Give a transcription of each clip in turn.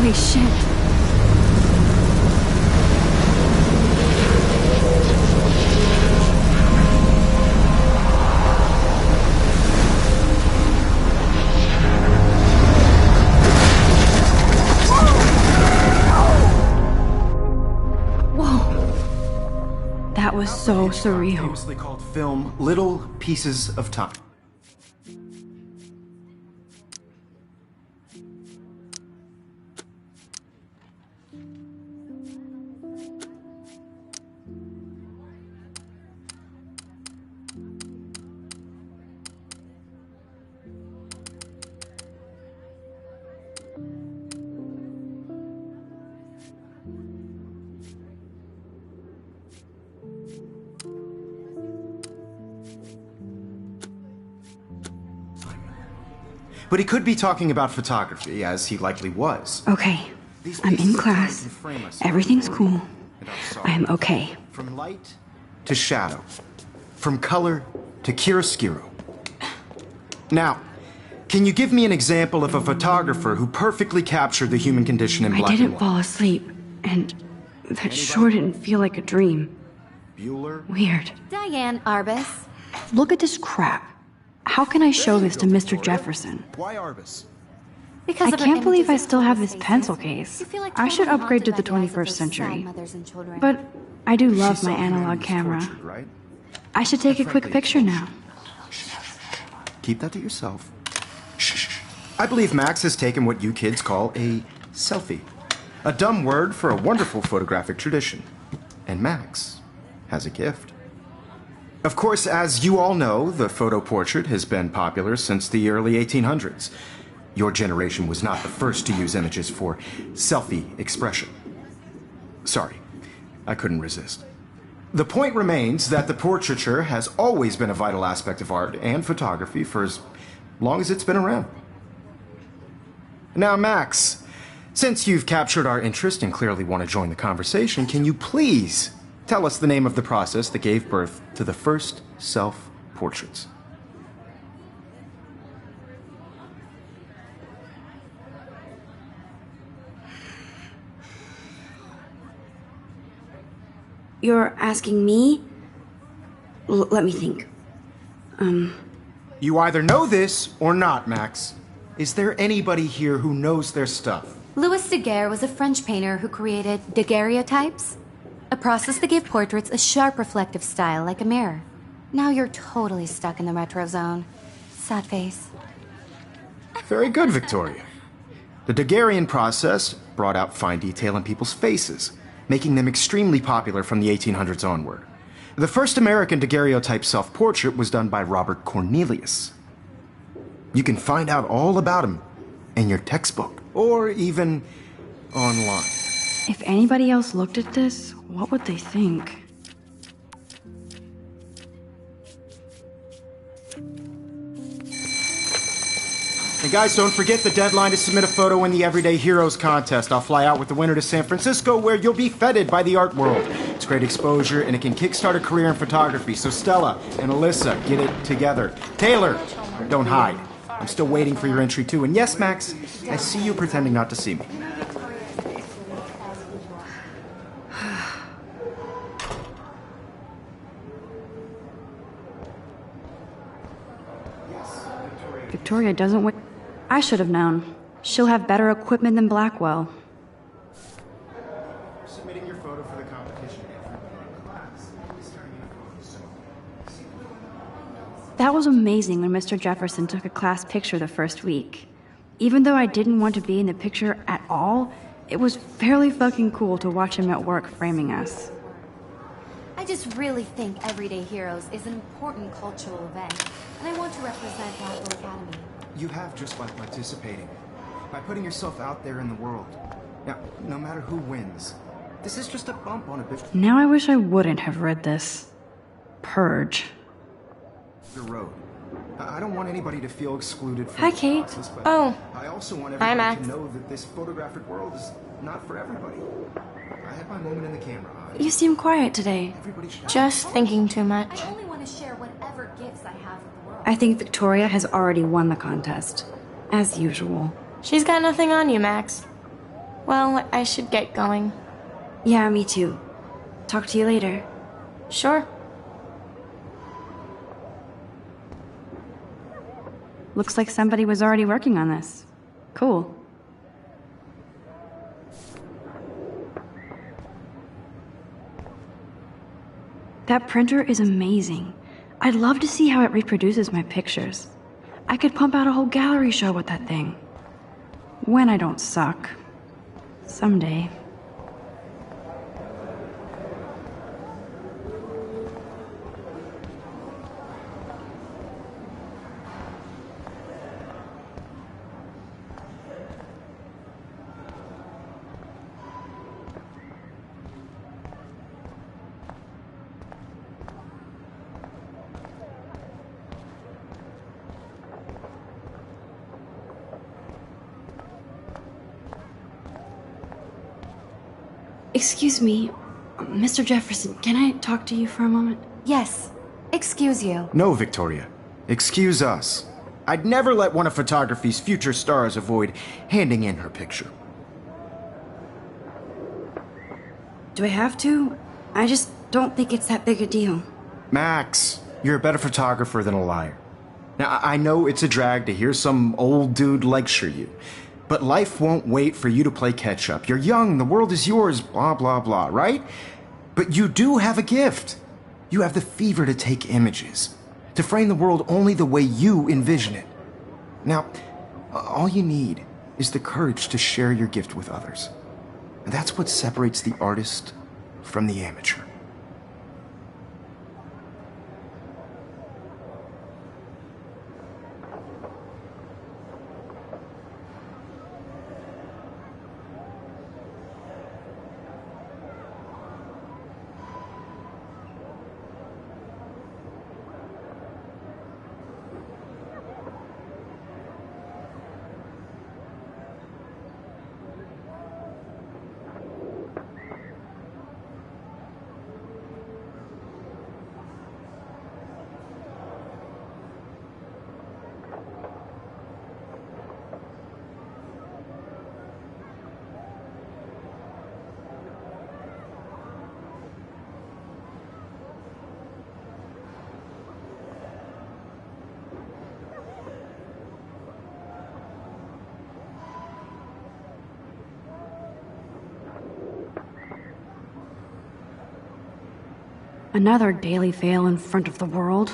Holy shit. That was so surreal. Famously called film Little Pieces of Time. But he could be talking about photography, as he likely was. Okay, I'm in class. Everything's cool. I'm okay. From light to shadow. From color to chiaroscuro. Now, can you give me an example of a photographer who perfectly captured the human condition in black and white? I didn't fall asleep, and that sure didn't feel like a dream. Bueller? Weird. Diane Arbus. Look at this crap. How can I show this to Mr. Jefferson? Why Arbus? Because I can't believe I still have this pencil case. I should upgrade to the 21st century. But I do love my analog camera. I should take a quick picture now. Keep that to yourself. Shh. I believe Max has taken what you kids call a selfie. A dumb word for a wonderful photographic tradition. And Max has a gift. Of course, as you all know, the photo portrait has been popular since the early 1800s. Your generation was not the first to use images for selfie expression. Sorry, I couldn't resist. The point remains that the portraiture has always been a vital aspect of art and photography for as long as it's been around. Now, Max, since you've captured our interest and clearly want to join the conversation, can you please tell us the name of the process that gave birth to the first self-portraits? You're asking me? Let me think. You either know this or not, Max. Is there anybody here who knows their stuff? Louis Daguerre was a French painter who created daguerreotypes, a process that gave portraits a sharp reflective style like a mirror. Now you're totally stuck in the retro zone. Sad face. Very good, Victoria. The Daguerrean process brought out fine detail in people's faces, making them extremely popular from the 1800s onward. The first American daguerreotype self-portrait was done by Robert Cornelius. You can find out all about him in your textbook, or even online. If anybody else looked at this, what would they think? And guys, don't forget the deadline to submit a photo in the Everyday Heroes contest. I'll fly out with the winner to San Francisco, where you'll be feted by the art world. It's great exposure, and it can kickstart a career in photography. So Stella and Alyssa, get it together. Taylor, don't hide. I'm still waiting for your entry too. And yes, Max, I see you pretending not to see me. Victoria doesn't win. I should have known. She'll have better equipment than Blackwell. Submitting your photo for the competition. That was amazing when Mr. Jefferson took a class picture the first week. Even though I didn't want to be in the picture at all, it was fairly fucking cool to watch him at work framing us. I just really think Everyday Heroes is an important cultural event, and I want to represent Blackwell Academy. You have just by participating, by putting yourself out there in the world. Now, no matter who wins, this is just a bump on a bit. Now I wish I wouldn't have read this. Purge. The road. I don't want anybody to feel excluded from Hi, this Kate. process, but Oh. I also want Hi, everybody Max. to know that this photographic world is not for everybody. I had my moment in the camera. You seem quiet today. Everybody should Just thinking too much. I only want to share whatever gifts I have with the world. I think Victoria has already won the contest. As usual. She's got nothing on you, Max. Well, I should get going. Yeah, me too. Talk to you later. Sure. Looks like somebody was already working on this. Cool. That printer is amazing. I'd love to see how it reproduces my pictures. I could pump out a whole gallery show with that thing. When I don't suck. Someday. Excuse me, Mr. Jefferson, can I talk to you for a moment? Yes. Excuse you. No, Victoria. Excuse us. I'd never let one of photography's future stars avoid handing in her picture. Do I have to? I just don't think it's that big a deal. Max, you're a better photographer than a liar. Now, I know it's a drag to hear some old dude lecture you, but life won't wait for you to play catch-up. You're young, the world is yours, blah, blah, blah, right? But you do have a gift. You have the fever to take images, to frame the world only the way you envision it. Now, all you need is the courage to share your gift with others. And that's what separates the artist from the amateur. Another daily fail in front of the world.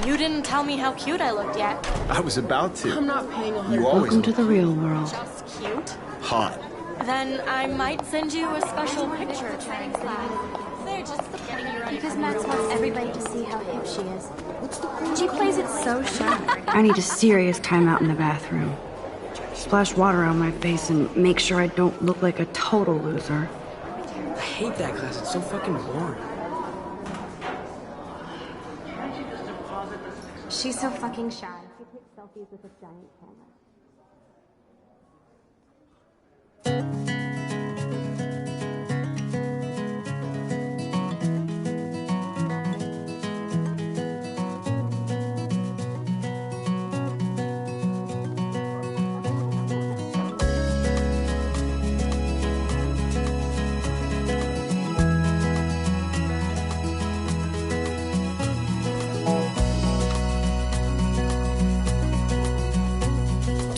You didn't tell me how cute I looked yet. I was about to. I'm not paying 100. You always Welcome to the real world. Just cute? hot. Then I might send you a special picture. They're just getting you ready. Because Max wants everybody to see how hip she is. She plays it so shy. I need a serious timeout in the bathroom. Splash water on my face and make sure I don't look like a total loser. I hate that class. It's so fucking boring. She's so fucking shy. She takes selfies with a giant camera.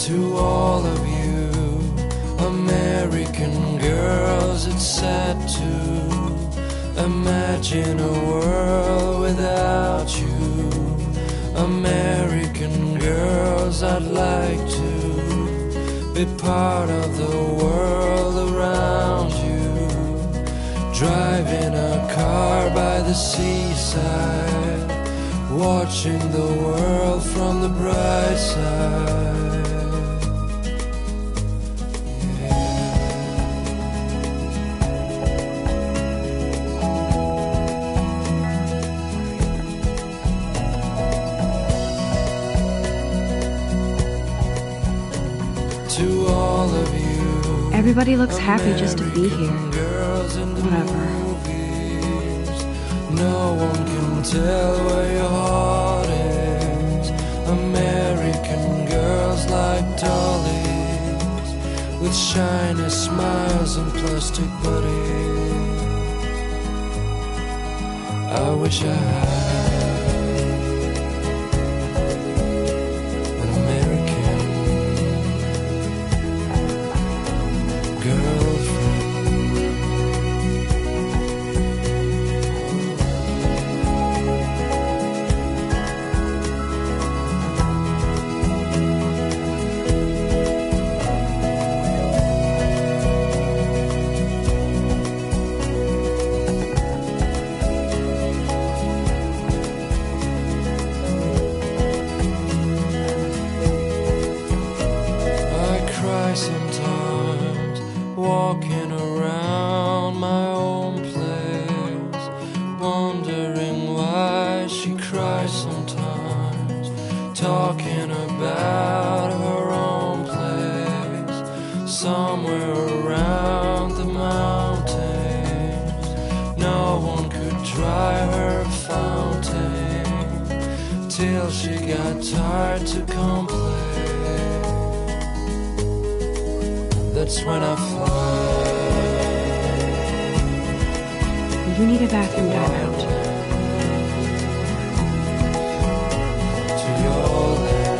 To all of you American girls, it's sad to imagine a world without you. American girls, I'd like to be part of the world around you. Driving a car by the seaside, watching the world from the bright side. Everybody looks happy just to be here. Whatever. No one can tell where your heart is. American girls like dollies, with shiny smiles and plastic bodies. I wish I had an American girlfriend. Sometimes walking around my own place, wondering why she cries sometimes, talking about her own place, somewhere around the mountains. No one could dry her fountain till she got tired to complain. That's when I fly. You need a bathroom timeout. To your land.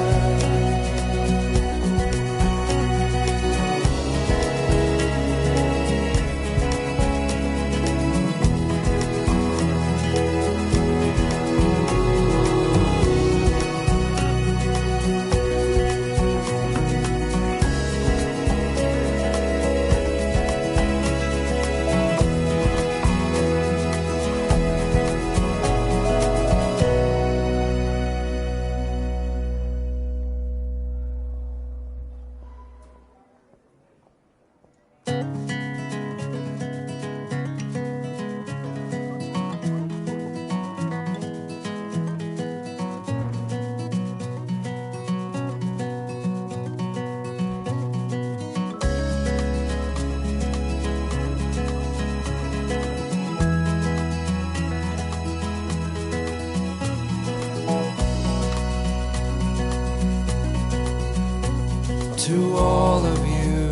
To all of you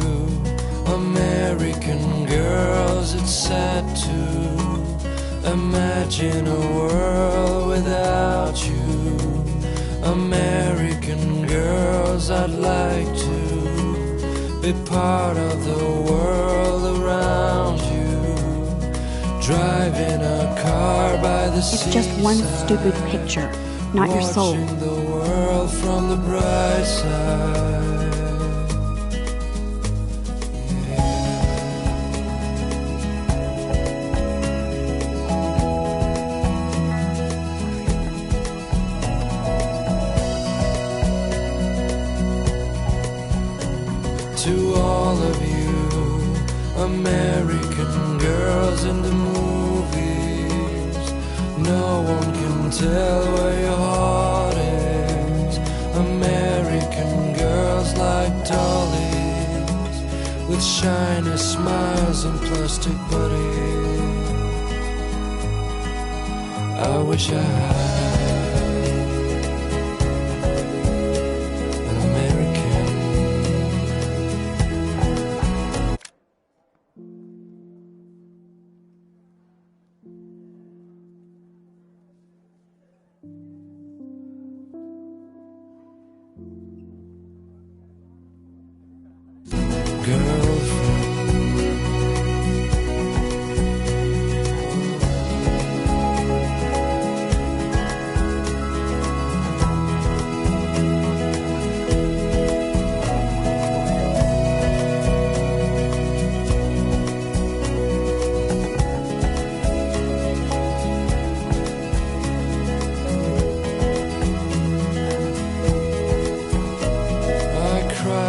American girls, it's sad to imagine a world without you. American girls, I'd like to be part of the world around you, driving a car by the seaside. It's just one stupid picture, not your soul. Watching the world from the bright side. To all of you American girls in the movies, no one can tell where your heart is. American girls like dollies, with shiny smiles and plastic bodies. I wish I had an American. Girlfriend.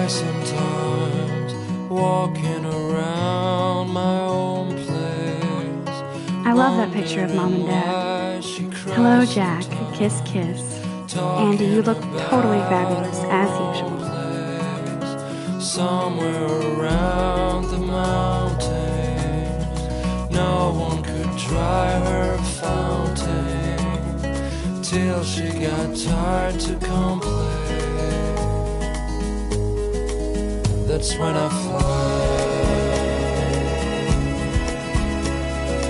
Sometimes walking around my own place. I love that picture of Mom and Dad. Hello, Jack. Kiss, kiss. Andy, you look totally fabulous, as usual. Somewhere around the until she got tired to complain. That's when I fly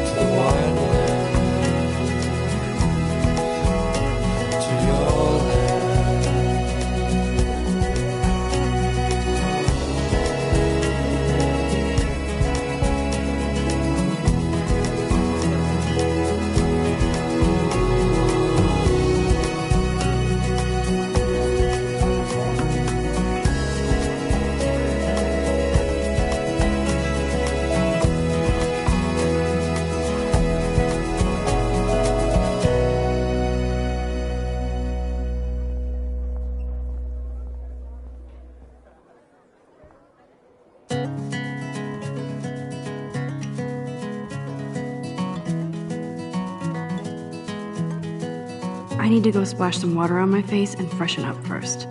to the wildland, to your land. I need to go splash some water on my face and freshen up first.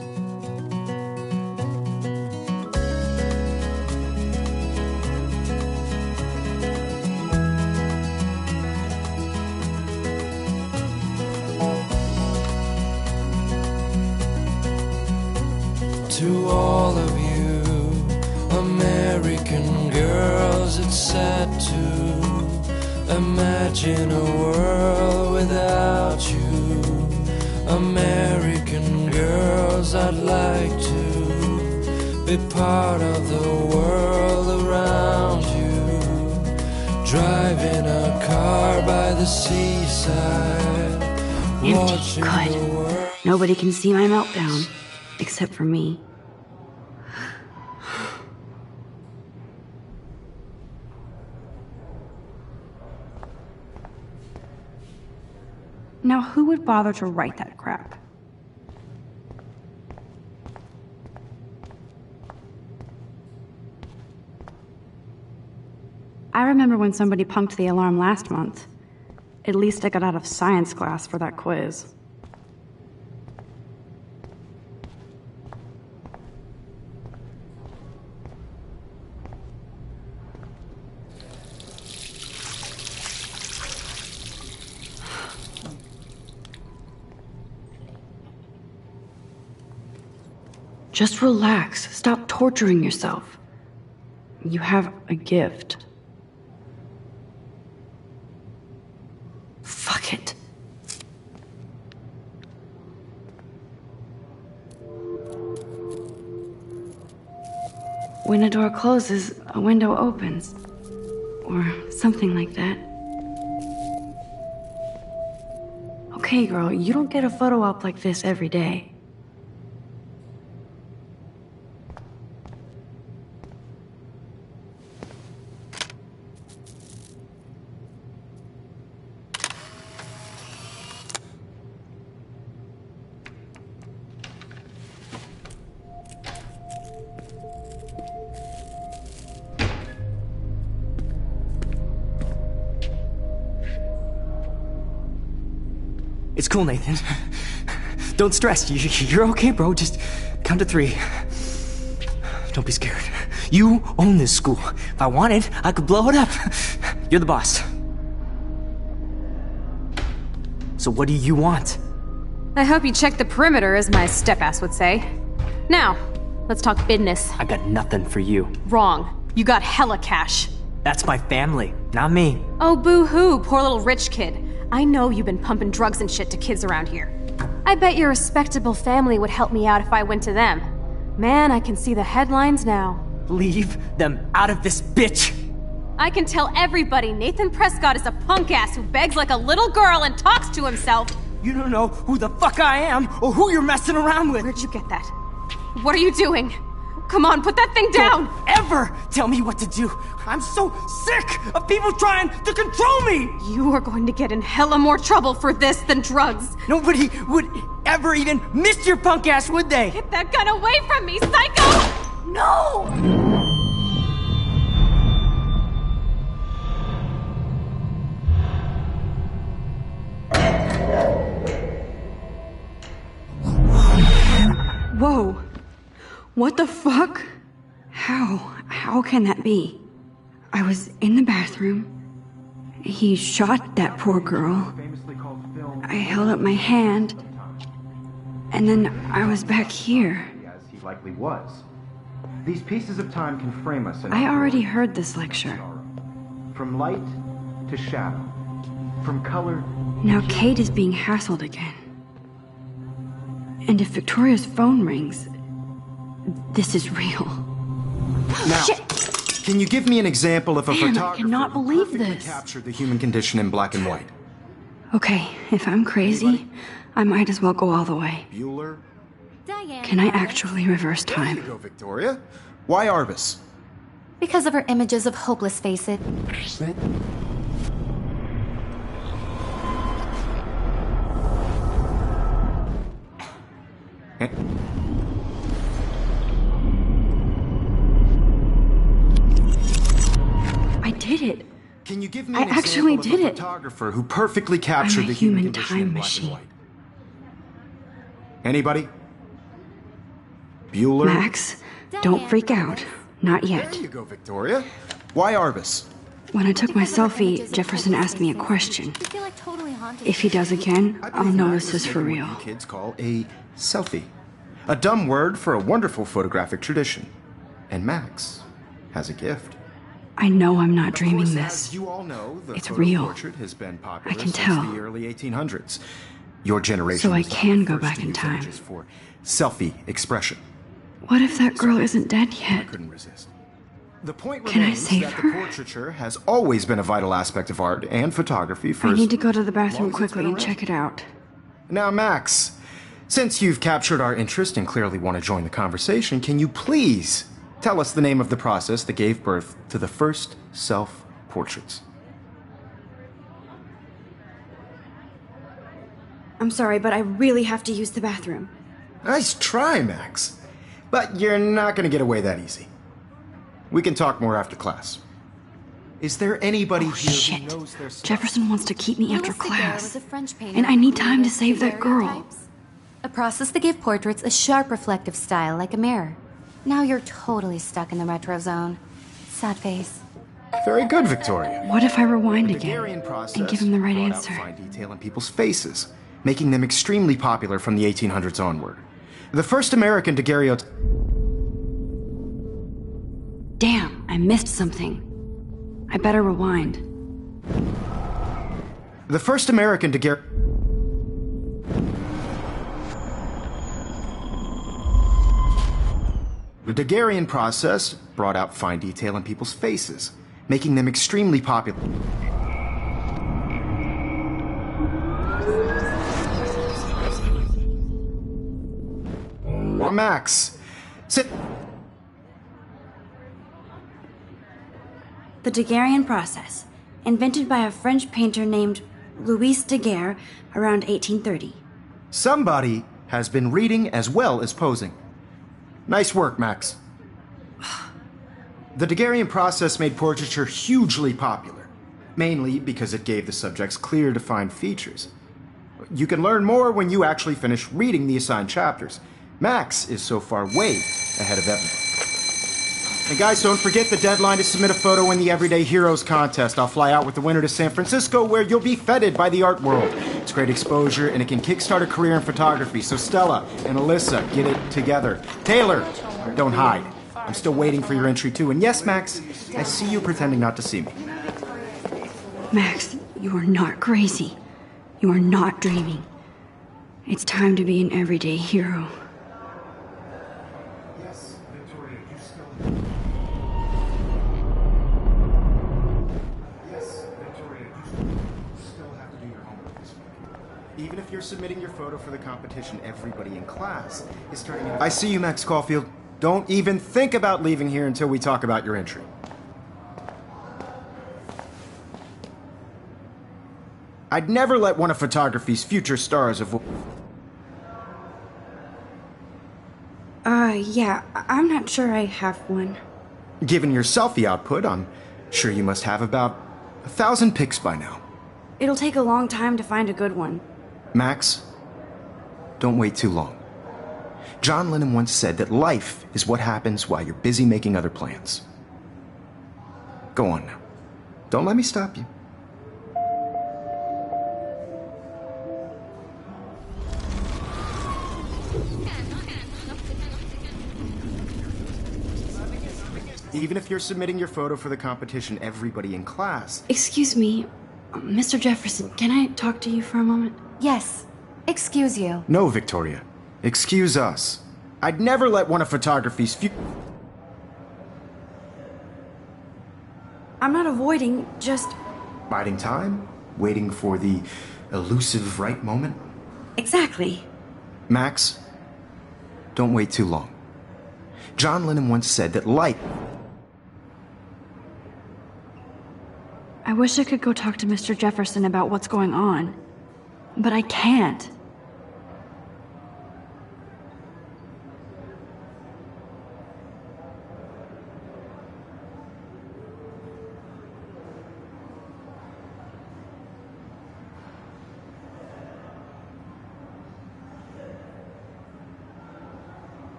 To all of you American girls, it's sad to imagine a world without you. American girls, I'd like to be part of the world around you. Driving a car by the seaside, Empty. watching the Good. world. Nobody can see my meltdown, except for me. Now, who would bother to write that crap? I remember when somebody punked the alarm last month. At least I got out of science class for that quiz. Just relax. Stop torturing yourself. You have a gift. Fuck it. When a door closes, a window opens. Or something like that. Okay, girl, you don't get a photo op like this every day. It's cool, Nathan. Don't stress. You're okay, bro. Just count to 3. Don't be scared. You own this school. If I wanted, I could blow it up. You're the boss. So what do you want? I hope you checked the perimeter, as my step-ass would say. Now, let's talk business. I got nothing for you. Wrong. You got hella cash. That's my family, not me. Oh, boo-hoo, poor little rich kid. I know you've been pumping drugs and shit to kids around here. I bet your respectable family would help me out if I went to them. Man, I can see the headlines now. Leave them out of this bitch! I can tell everybody Nathan Prescott is a punk ass who begs like a little girl and talks to himself. You don't know who the fuck I am or who you're messing around with. Where'd you get that? What are you doing? Come on, put that thing down! Don't ever tell me what to do! I'm so sick of people trying to control me! You are going to get in hella more trouble for this than drugs. Nobody would ever even miss your punk ass, would they? Get that gun away from me, psycho! No! Whoa. What the fuck? How can that be? I was in the bathroom. He shot that poor girl. I held up my hand, and then I was back here. As he likely was. These pieces of time can frame us in I our already glory heard this lecture. From light to shadow. From color. Now Kate is being hassled again. And if Victoria's phone rings, this is real. Now, Shit! Can you give me an example of a Man, I photographer cannot who believe perfectly this. captured the human condition in black and white? Okay, if I'm crazy, I might as well go all the way. Bueller? Diane. Can I actually reverse There you time? go, Victoria. Why Arbus? Because of her images of hopeless face it. Eh? I did it. Can you give me I an actually example did of a it. photographer who perfectly captured I'm a the human human condition in time black machine. and white? Anybody? Bueller? Max, don't freak out. Not yet. There you go, Victoria. Why Arbus? When I took my selfie, Jefferson asked me a question. You feel like totally haunted. If he does again, I I'll believe know Max this has is for taken real. what you kids call a selfie. A dumb word for a wonderful photographic tradition. And Max has a gift. I know I'm not Of dreaming course, this. as you all know, the It's photo real. portrait has been popular I can since tell. the early 1800s. Your generation So I was the can go first back to in use time. images for selfie expression. What if that girl isn't dead I yet? couldn't resist. The point Can I remains save that her? the portraiture has always been a vital aspect of art and photography for I as need to go to the long bathroom as it's quickly been and around. check it out. Now, Max, since you've captured our interest and clearly want to join the conversation, can you please tell us the name of the process that gave birth to the first self-portraits? I'm sorry, but I really have to use the bathroom. Nice try, Max. But you're not going to get away that easy. We can talk more after class. Is there anybody Oh, here shit. who knows their stuff? Jefferson wants to keep me after Louis Daguerre class. was a French painter And I who need time to created save that girl. daguerreotypes, a process that gave portraits a sharp reflective style like a mirror. Now you're totally stuck in the retro zone. Sad face. Very good, Victoria. What if I rewind The again Daguerrean process and give him the right brought out answer? fine detail in people's faces, making them extremely popular from the 1800s onward. The first American daguerreotype. Damn, I missed something. I better rewind. The first American daguerre. The Daguerrean process brought out fine detail in people's faces, making them extremely popular. Max, sit. The Daguerrean process, invented by a French painter named Louis Daguerre around 1830. Somebody has been reading as well as posing. Nice work, Max. The Daguerrean process made portraiture hugely popular, mainly because it gave the subjects clear, defined features. You can learn more when you actually finish reading the assigned chapters. Max is so far way ahead of everyone. And guys, don't forget the deadline to submit a photo in the Everyday Heroes contest. I'll fly out with the winner to San Francisco, where you'll be feted by the art world. It's great exposure, and it can kickstart a career in photography. So Stella and Alyssa, get it together. Taylor, don't hide. I'm still waiting for your entry too. And yes, Max, I see you pretending not to see me. Max, you are not crazy. You are not dreaming. It's time to be an everyday hero. Yes, Victoria, you still have to do your homework this week. Even if you're submitting your photo for the competition, everybody in class is turning in. I see you, Max Caulfield. Don't even think about leaving here until we talk about your entry. I'd never let one of photography's future stars avoid. Yeah, I'm not sure I have one. Given your selfie output, I'm sure you must have about 1,000 pics by now. It'll take a long time to find a good one. Max, don't wait too long. John Lennon once said that life is what happens while you're busy making other plans. Go on now. Don't let me stop you. Even if you're submitting your photo for the competition, everybody in class... Excuse me, Mr. Jefferson, can I talk to you for a moment? Yes. Excuse you. No, Victoria. Excuse us. I'd never let one of photography's I'm not avoiding, just... Biding time? Waiting for the elusive right moment? Exactly. Max, don't wait too long. John Lennon once said that light... I wish I could go talk to Mr. Jefferson about what's going on, but I can't.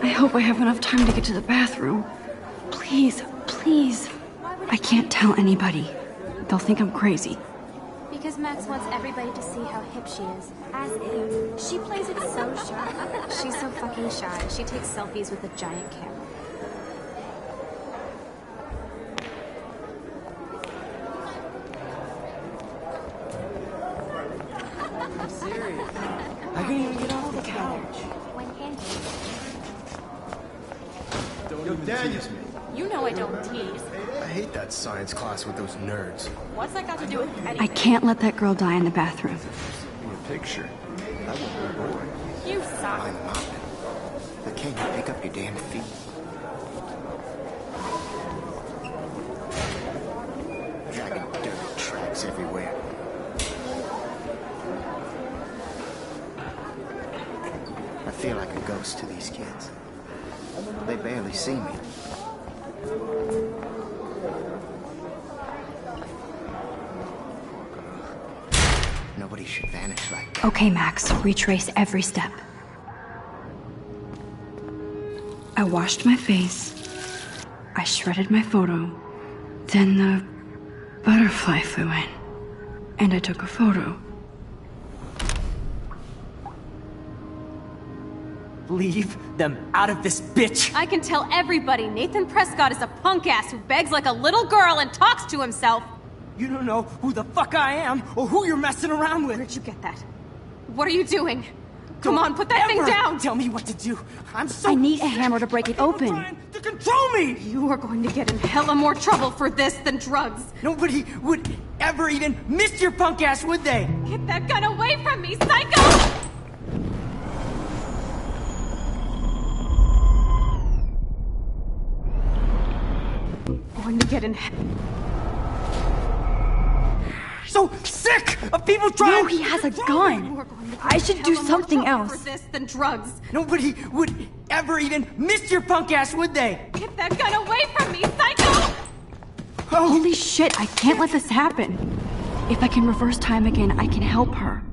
I hope I have enough time to get to the bathroom. Please, please. I can't tell anybody. They'll think I'm crazy. Because Max wants everybody to see how hip she is. As if. She plays it so shy. She's so fucking shy. She takes selfies with a giant camera. I'm serious. I couldn't even get off the couch. When can Yo, Daniels, You know I don't tease. I hate that science class with those nerds. What's that got to do with anything? I can't let that girl die in the bathroom. Your picture. That won't be boring. You suck. I'm mountain. But can't you pick up your damn feet? Dragging dirty tracks everywhere. I feel like a ghost to these kids. They barely see me. Nobody should vanish like that. Okay, Max, retrace every step. I washed my face. I shredded my photo. Then the butterfly flew in. And I took a photo. Leave them out of this bitch! I can tell everybody Nathan Prescott is a punk ass who begs like a little girl and talks to himself. You don't know who the fuck I am or who you're messing around with. Where'd you get that? What are you doing? Come on, put that thing down! Tell me what to do. I'm so I need a hammer to break it open. trying to control me! You are going to get in hella more trouble for this than drugs. Nobody would ever even miss your punk ass, would they? Get that gun away from me, psycho! Going to get in. So sick of people trying. No, he has a gun. I should do something else. For this than drugs. Nobody would ever even miss your punk ass, would they? Get that gun away from me, psycho! Holy shit, I can't let this happen. If I can reverse time again, I can help her.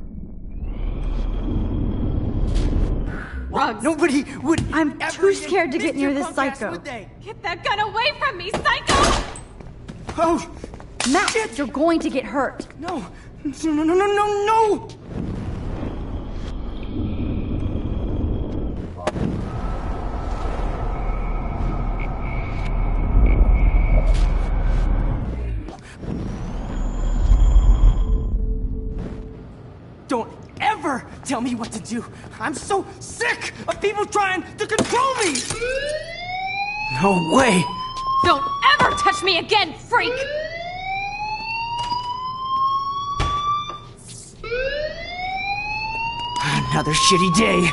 Drugs. Nobody would. I'm ever too even scared to miss get near your this punk ass, psycho. would they? Get that gun away from me, psycho! Oh, Max, shit. you're going to get hurt. No, no, no, no, no, no! Don't ever tell me what to do. I'm so sick of people trying to control me. No way. Don't ever touch me again, freak! Another shitty day.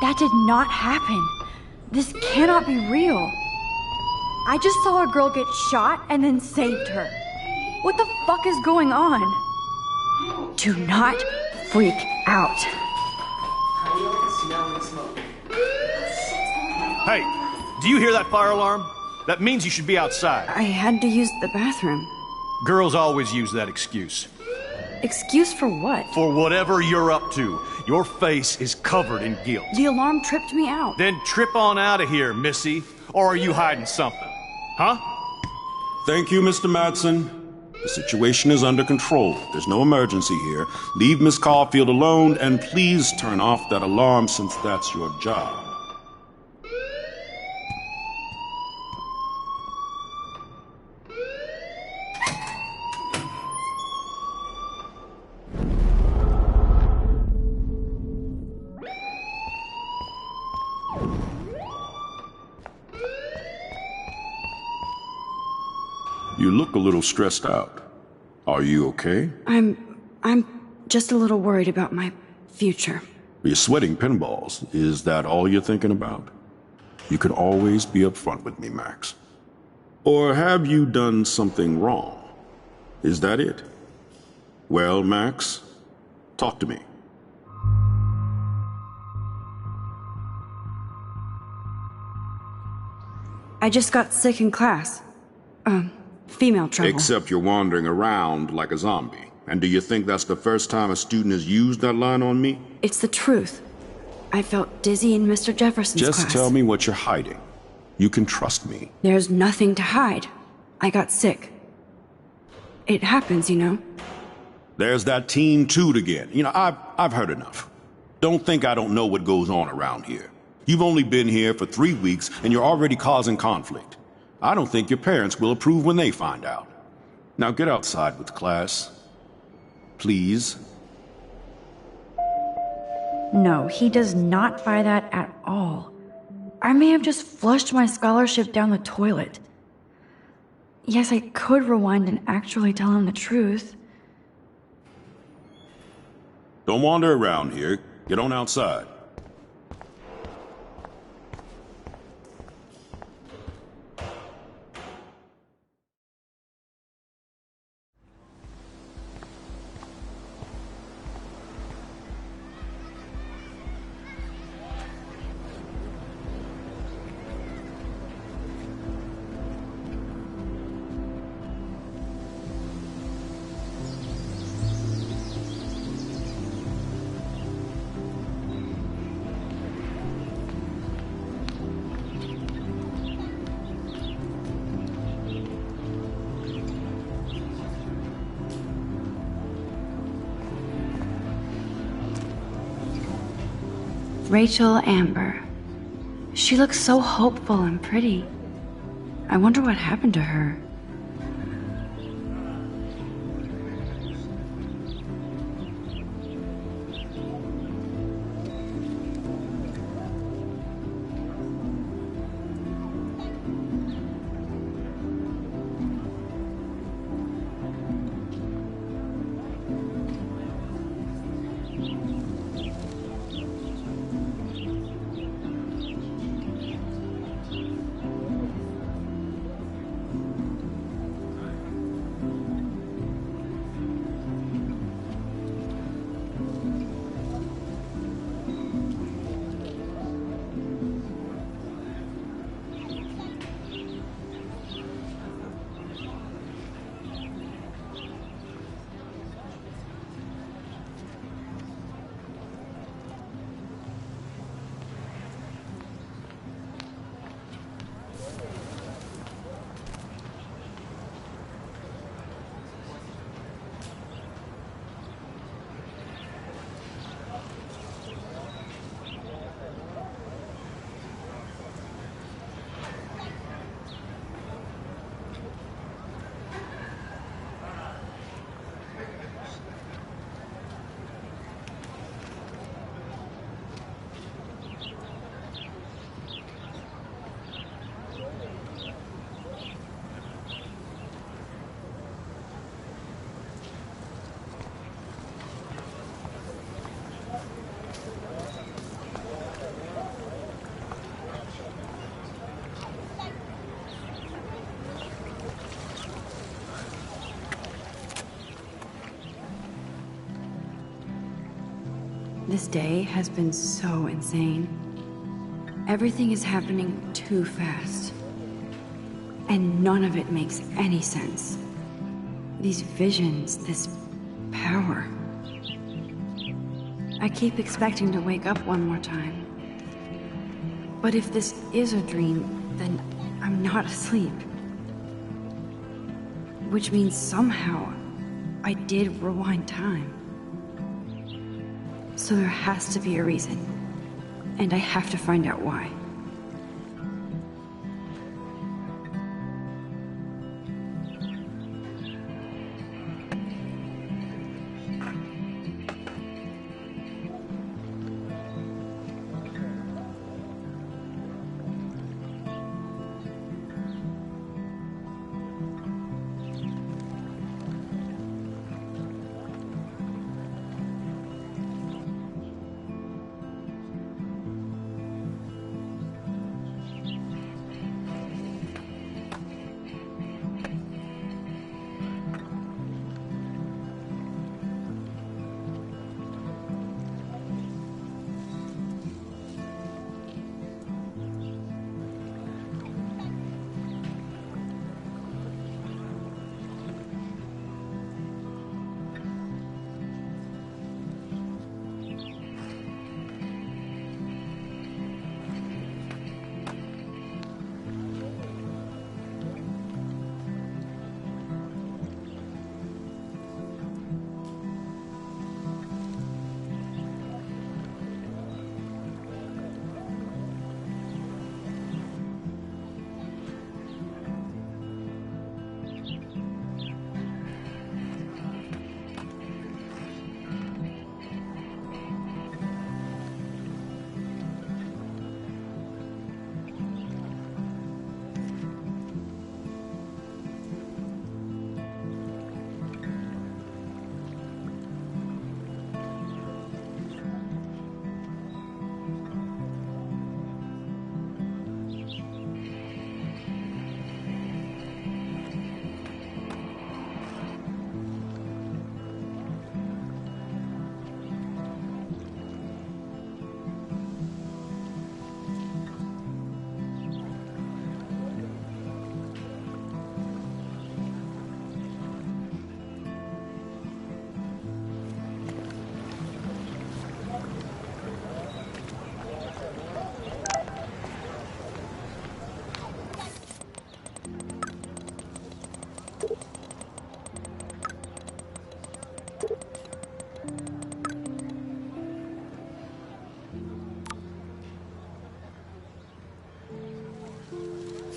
That did not happen. This cannot be real. I just saw a girl get shot and then saved her. What the fuck is going on? Do not freak out. How do you like the smell and smoke? Hey, do you hear that fire alarm? That means you should be outside. I had to use the bathroom. Girls always use that excuse. Excuse for what? For whatever you're up to. Your face is covered in guilt. The alarm tripped me out. Then trip on out of here, Missy. Or are you hiding something? Huh? Thank you, Mr. Madsen. The situation is under control. There's no emergency here. Leave Miss Caulfield alone, and please turn off that alarm since that's your job. You look a little stressed out. Are you okay? I'm just a little worried about my future. You're sweating pinballs. Is that all you're thinking about? You can always be upfront with me, Max. Or have you done something wrong? Is that it? Well, Max, talk to me. I just got sick in class. Female trouble. Except you're wandering around like a zombie. And do you think that's the first time a student has used that line on me? It's the truth. I felt dizzy in Mr. Jefferson's class. Just tell me what you're hiding. You can trust me. There's nothing to hide. I got sick. It happens, you know. There's that Team Toot again. You know, I've heard enough. Don't think I don't know what goes on around here. You've only been here for 3 weeks, and you're already causing conflict. I don't think your parents will approve when they find out. Now get outside with class. Please. No, he does not buy that at all. I may have just flushed my scholarship down the toilet. Yes, I could rewind and actually tell him the truth. Don't wander around here. Get on outside. Rachel Amber. She looks so hopeful and pretty. I wonder what happened to her. This day has been so insane. Everything is happening too fast. And none of it makes any sense. These visions, this power. I keep expecting to wake up one more time. But if this is a dream, then I'm not asleep. Which means somehow I did rewind time. So there has to be a reason. And I have to find out why.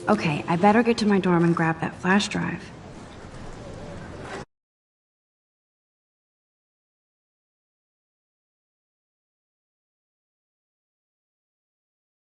Okay, I better get to my dorm and grab that flash drive.